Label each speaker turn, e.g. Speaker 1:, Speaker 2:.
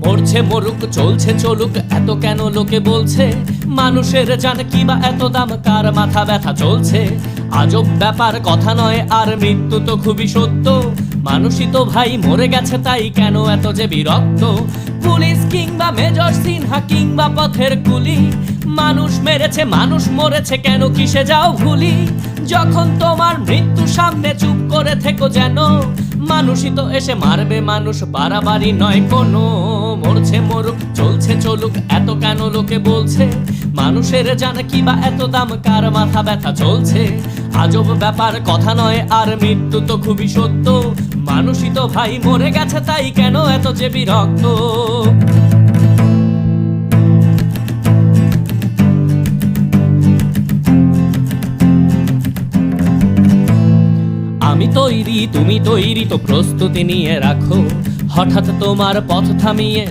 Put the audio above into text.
Speaker 1: মরছে মরুক চলছে চলুক এত কেন লোকে বলছে, মানুষের জান কিবা এত দাম, কার মাথা ব্যথা চলছে। আজব ব্যাপার কথা নয় আর মৃত্যু তো খুবই সত্য, মানুষই তো ভাই মরে গেছে তাই কেন এত যে বিরক্ত। পুলিশ কিংবা মেজর সিনহা কিংবা পথের কুলি, মানুষ মেরেছে মানুষ মরেছে কেন কিসে যাও ভুলি। যখন তোমার মৃত্যু সামনে চুপ করে থেকো যেন, মানুষই তো এসে মারবে মানুষ বাড়াবাড়ি নয় কোনো। মরছে মরুক চলছে চলুক এত কেন লোকে বলছে, মানুষের জান কিবা এত দাম, কার মাথা ব্যথা চলছে। আজব ব্যাপার কথা নয় আর মৃত্যু তো খুবই সত্য, মানুষই তো ভাই মরে গেছে তাই কেন এত যে বিরক্ত। আমি তৈরি তুমি তৈরি তো প্রস্তুতি নিয়ে রাখো, হঠাৎ তোমার পথ থামিয়ে